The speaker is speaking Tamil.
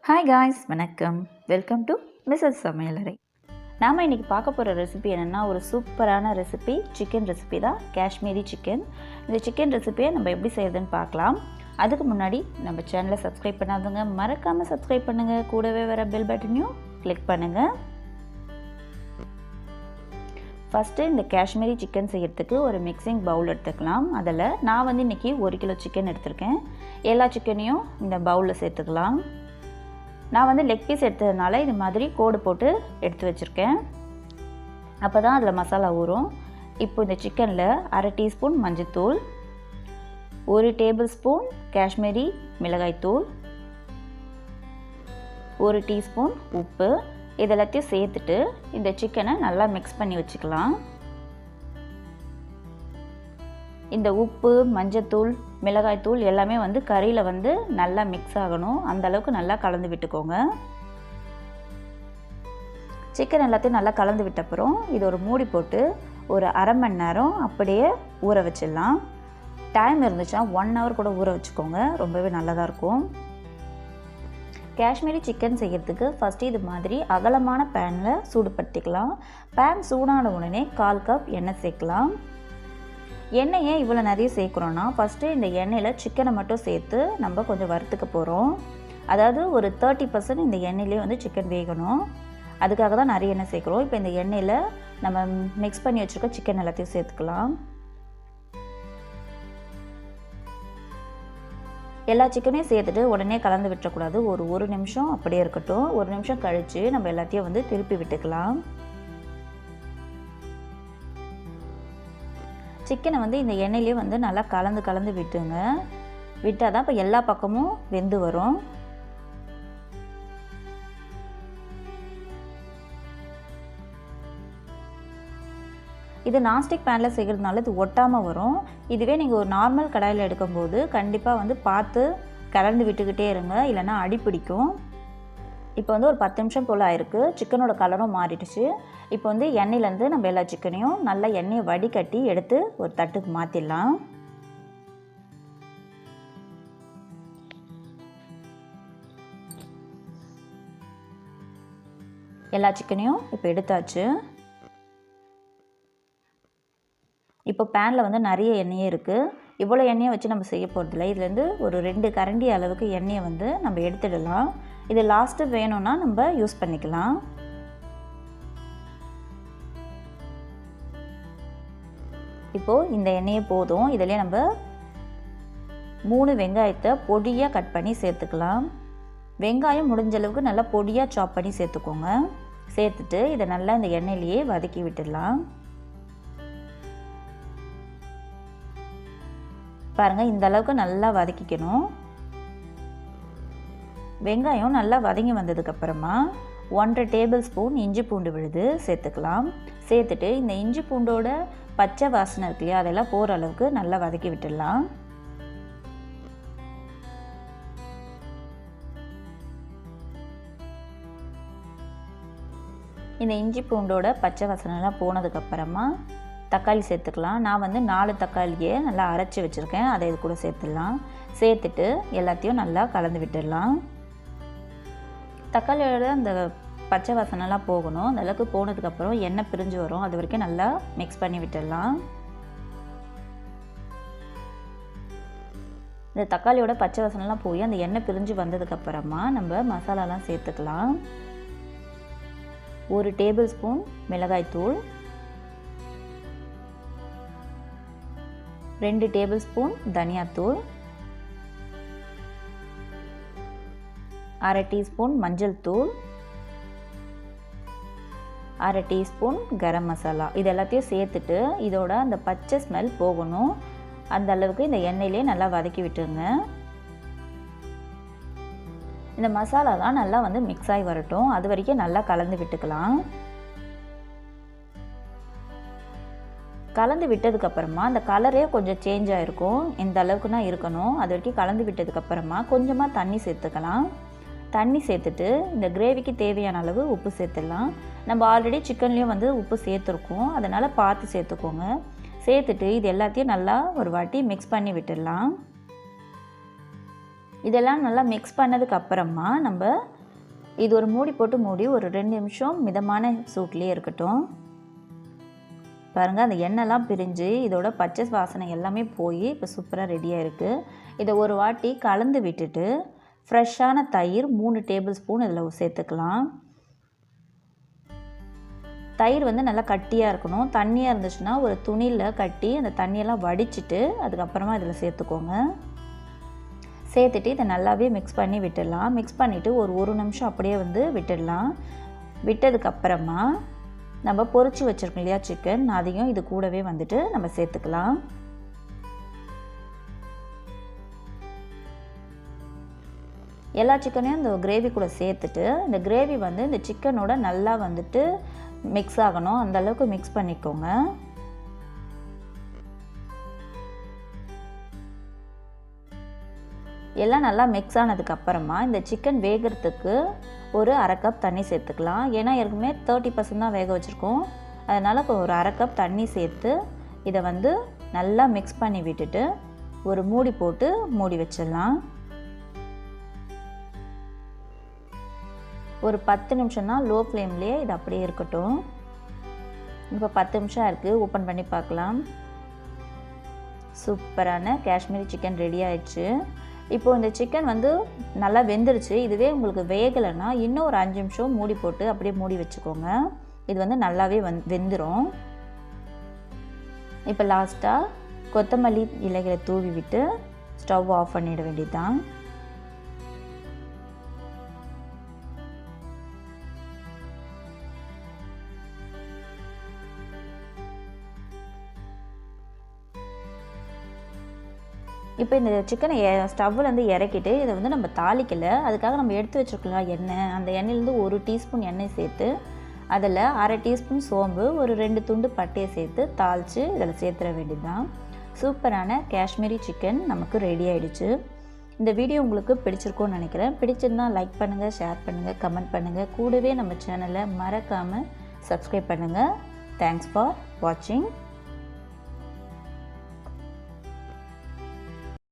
ஹாய் காய்ஸ், வணக்கம். Welcome to MrsSamalayarai. நாம் இன்றைக்கி பார்க்க போகிற ரெசிபி என்னென்னா ஒரு சூப்பரான ரெசிபி, சிக்கன் ரெசிபி தான். காஷ்மீரி சிக்கன். இந்த சிக்கன் ரெசிபியை நம்ம எப்படி செய்யறதுன்னு பார்க்கலாம். அதுக்கு முன்னாடி நம்ம சேனலை சப்ஸ்கிரைப் பண்ணாதவங்க மறக்காமல் சப்ஸ்கிரைப் பண்ணுங்கள். கூடவே வர பெல் பட்டனையும் கிளிக் பண்ணுங்கள். ஃபஸ்ட்டு இந்த காஷ்மீரி சிக்கன் செய்கிறதுக்கு ஒரு மிக்சிங் பவுல் எடுத்துக்கலாம். அதில் நான் இன்றைக்கி 1 கிலோ சிக்கன் எடுத்திருக்கேன். எல்லா சிக்கனையும் இந்த பவுலில் சேர்த்துக்கலாம். நான் லெக் பீஸ் எடுத்ததுனால இது மாதிரி கோடு போட்டு எடுத்து வச்சுருக்கேன். அப்போ தான் அதில் மசாலா ஊறும். இப்போ இந்த சிக்கனில் 1/2 டீஸ்பூன் மஞ்சள்தூள், 1 டேபிள் ஸ்பூன் காஷ்மீரி மிளகாய்த்தூள், 1 டீஸ்பூன் உப்பு, இதெல்லாத்தையும் சேர்த்துட்டு இந்த சிக்கனை நல்லா மிக்ஸ் பண்ணி வச்சுக்கலாம். இந்த உப்பு, மஞ்சத்தூள், மிளகாய்த்தூள் எல்லாமே கறியில் நல்லா மிக்ஸ் ஆகணும். அந்த அளவுக்கு நல்லா கலந்து விட்டுக்கோங்க. சிக்கன் எல்லாத்தையும் நல்லா கலந்து விட்ட அப்புறம் இது ஒரு மூடி போட்டு ஒரு 1/2 மணி நேரம் அப்படியே ஊற வச்சிடலாம். டைம் இருந்துச்சுன்னா 1 ஹவர் கூட ஊற வச்சுக்கோங்க. ரொம்பவே நல்லதாக இருக்கும். காஷ்மீரி சிக்கன் செய்கிறதுக்கு ஃபஸ்ட்டு இது மாதிரி அகலமான பேனில் சூடுபடுத்திக்கலாம். பேன் சூடான உடனே 1/4 கப் எண்ணெய் சேர்க்கலாம். எண்ணெய் ஏன் இவ்வளோ நிறைய சேர்க்குறோன்னா, ஃபஸ்ட்டு இந்த எண்ணெயில் சிக்கனை மட்டும் சேர்த்து நம்ம கொஞ்சம் வறுத்துக்க போகிறோம். அதாவது ஒரு 30% இந்த எண்ணெயிலே சிக்கன் வேகணும். அதுக்காக தான் நிறைய எண்ணெய் சேர்க்குறோம். இப்போ இந்த எண்ணெயில் நம்ம மிக்ஸ் பண்ணி வச்சுருக்க சிக்கன் எல்லாத்தையும் சேர்த்துக்கலாம். எல்லா சிக்கனையும் சேர்த்துட்டு உடனே கலந்து விட்டுறக்கூடாது. ஒரு நிமிஷம் அப்படியே இருக்கட்டும். 1 நிமிஷம் கழித்து நம்ம எல்லாத்தையும் திருப்பி விட்டுக்கலாம். சிக்கனை இந்த எண்ணெயிலே நல்லா கலந்து விட்டுங்க. விட்டால் தான் இப்போ எல்லா பக்கமும் வெந்து வரும். இது நான்ஸ்டிக் பேனில் செய்கிறதுனால இது ஒட்டாமல் வரும். இதுவே நீங்கள் ஒரு நார்மல் கடாயில் எடுக்கும்போது கண்டிப்பாக பார்த்து கலந்து விட்டுக்கிட்டே இருங்க, இல்லைன்னா அடி பிடிக்கும். இப்போ ஒரு 10 நிமிஷம் போல் ஆயிருக்கு. சிக்கனோட கலரும் மாறிடுச்சு. இப்போ எண்ணெயிலேருந்து நம்ம எல்லா சிக்கனையும் நல்லா எண்ணெயை வடிகட்டி எடுத்து ஒரு தட்டுக்கு மாற்றிடலாம். எல்லா சிக்கனையும் இப்போ எடுத்தாச்சு. இப்போ பேனில் நிறைய எண்ணெயே இருக்குது. இவ்வளோ எண்ணெயை வச்சு நம்ம செய்ய போகிறதில்ல. இதுலேருந்து ஒரு 2 கரண்டி அளவுக்கு எண்ணெயை நம்ம எடுத்துடலாம். இது லாஸ்ட்டு வேணும்னா நம்ம யூஸ் பண்ணிக்கலாம். இப்போது இந்த எண்ணெயே போதும். இதிலே நம்ம 3 வெங்காயத்தை பொடியாக கட் பண்ணி சேர்த்துக்கலாம். வெங்காயம் முடிஞ்ச அளவுக்கு நல்லா பொடியாக சாப் பண்ணி சேர்த்துக்கோங்க. சேர்த்துட்டு இதை நல்லா இந்த எண்ணெயிலேயே வதக்கி விட்டுடலாம். பாருங்கள், இந்த அளவுக்கு நல்லா வதக்கிக்கணும். வெங்காயம் நல்லா வதங்கி வந்ததுக்கப்புறமா 1/2 டேபிள் ஸ்பூன் இஞ்சி பூண்டு விழுது சேர்த்துக்கலாம். சேர்த்துட்டு இந்த இஞ்சி பூண்டோட பச்சை வாசனை இருக்கு இல்லையா, அதெல்லாம் போகிற அளவுக்கு நல்லா வதக்கி விட்டுடலாம். இந்த இஞ்சி பூண்டோட பச்சை வாசனைலாம் போனதுக்கப்புறமா தக்காளி சேர்த்துக்கலாம். நான் 4 தக்காளியை நல்லா அரைச்சி வச்சுருக்கேன். அதை இது கூட சேர்த்துடலாம். சேர்த்துட்டு எல்லாத்தையும் நல்லா கலந்து விட்டுடலாம். தக்காளியோட அந்த பச்சை வாசனைலாம் போகணும். அந்த அளவுக்கு போனதுக்கப்புறம் எண்ணெய் பிரிஞ்சு வரும். அது வரைக்கும் நல்லா மிக்ஸ் பண்ணி விட்டுடலாம். இந்த தக்காளியோட பச்சை வாசனைலாம் போய் அந்த எண்ணெய் பிரிஞ்சு வந்ததுக்கப்புறமா நம்ம மசாலாலாம் சேர்த்துக்கலாம். 1 டேபிள் ஸ்பூன் மிளகாய்த்தூள், 2 டேபிள் ஸ்பூன் தனியாத்தூள், 1/2 டீஸ்பூன் மஞ்சள் தூள், 1/2 டீஸ்பூன் கரம் மசாலா. இது எல்லாத்தையும் சேர்த்துட்டு இதோட அந்த பச்சை ஸ்மெல் போகணும். அந்த அளவுக்கு இந்த எண்ணெயிலே நல்லா வதக்கி விட்டுருங்க. இந்த மசாலாலாம் நல்லா மிக்ஸ் ஆகி வரட்டும். அது வரைக்கும் நல்லா கலந்து விட்டுக்கலாம். கலந்து விட்டதுக்கப்புறமா அந்த கலரே கொஞ்சம் சேஞ்ச் ஆகிருக்கும். இந்த அளவுக்குனா இருக்கணும். அது வரைக்கும் கலந்து விட்டதுக்கப்புறமா கொஞ்சமாக தண்ணி சேர்த்துக்கலாம். தண்ணி சேர்த்துட்டு இந்த கிரேவிக்கு தேவையான அளவு உப்பு சேர்த்துடலாம். நம்ம ஆல்ரெடி சிக்கன்லேயும் உப்பு சேர்த்துருக்கோம். அதனால் பார்த்து சேர்த்துக்கோங்க. சேர்த்துட்டு இது எல்லாத்தையும் நல்லா ஒரு வாட்டி மிக்ஸ் பண்ணி விட்டுடலாம். இதெல்லாம் நல்லா மிக்ஸ் பண்ணதுக்கு அப்புறமா நம்ம இது ஒரு மூடி போட்டு மூடி ஒரு 2 நிமிஷம் மிதமான சூட்லேயே இருக்கட்டும். பாருங்கள், அந்த எண்ணெய்லாம் பிரிஞ்சு இதோட பச்சை வாசனை எல்லாமே போய் இப்போ சூப்பராக ரெடியாக இருக்குது. இதை ஒரு வாட்டி கலந்து விட்டுட்டு ஃப்ரெஷ்ஷான தயிர் 3 டேபிள் ஸ்பூன் இதில் சேர்த்துக்கலாம். தயிர் வந்து நல்லா கட்டியாக இருக்கணும். தண்ணியாக இருந்துச்சுன்னா ஒரு துணியில் கட்டி அந்த தண்ணியெல்லாம் வடிச்சிட்டு அதுக்கப்புறமா இதில் சேர்த்துக்கோங்க. சேர்த்துட்டு இதை நல்லாவே மிக்ஸ் பண்ணி விட்டுடலாம். மிக்ஸ் பண்ணிவிட்டு ஒரு நிமிஷம் அப்படியே வந்து விட்டுடலாம். விட்டதுக்கப்புறமா நம்ம பொரிச்சு வச்சுருக்கோம் இல்லையா சிக்கன், அதையும் இது கூடவே வந்துட்டு நம்ம சேர்த்துக்கலாம். எல்லா சிக்கனையும் இந்த கிரேவி கூட சேர்த்துட்டு இந்த கிரேவி வந்து இந்த சிக்கனோட நல்லா வந்துட்டு மிக்ஸ் ஆகணும். அந்த அளவுக்கு மிக்ஸ் பண்ணிக்கோங்க. எல்லாம் நல்லா மிக்ஸ் ஆனதுக்கப்புறமா இந்த சிக்கன் வேகிறதுக்கு ஒரு 1/2 கப் தண்ணி சேர்த்துக்கலாம். ஏன்னா ஏற்கனவே 30% தான் வேக வச்சுருக்கோம். அதனால் ஒரு 1/2 கப் தண்ணி சேர்த்து இதை வந்து நல்லா மிக்ஸ் பண்ணி விட்டுட்டு ஒரு மூடி போட்டு மூடி வச்சிடலாம். ஒரு 10 நிமிஷம் தான் லோ ஃப்ளேம்லேயே இது அப்படியே இருக்கட்டும். இப்போ 10 நிமிஷம் இருக்குது. ஓப்பன் பண்ணி பார்க்கலாம். சூப்பரான காஷ்மீரி சிக்கன் ரெடி ஆயிடுச்சு. இப்போது இந்த சிக்கன் வந்து நல்லா வெந்துருச்சு. இதுவே உங்களுக்கு வேகலைன்னா இன்னும் ஒரு 5 நிமிஷம் மூடி போட்டு அப்படியே மூடி வச்சுக்கோங்க. இது வந்து நல்லாவே வெந்துடும். இப்போ லாஸ்ட்டாக கொத்தமல்லி இலைகளை தூவி விட்டு ஸ்டவ் ஆஃப் பண்ணிட வேண்டியதுதான். இப்போ இந்த சிக்கனை ஸ்டவ்லேருந்து இறக்கிட்டு இதை வந்து நம்ம தாளிக்கலை. அதுக்காக நம்ம எடுத்து வச்சுருக்கலாம் எண்ணெய். அந்த எண்ணெயிலேருந்து 1 டீஸ்பூன் எண்ணெய் சேர்த்து அதில் 1/2 டீஸ்பூன் சோம்பு, ஒரு 2 துண்டு பட்டையை சேர்த்து தாளித்து இதில் சேர்த்துட வேண்டியது தான். சூப்பரான காஷ்மீரி சிக்கன் நமக்கு ரெடி ஆகிடுச்சு. இந்த வீடியோ உங்களுக்கு பிடிச்சிருக்கும்னு நினைக்கிறேன். பிடிச்சிருந்தால் லைக் பண்ணுங்கள், ஷேர் பண்ணுங்கள், கமெண்ட் பண்ணுங்கள். கூடவே நம்ம சேனலை மறக்காமல் சப்ஸ்கிரைப் பண்ணுங்கள். தேங்க்ஸ் ஃபார் வாட்சிங்.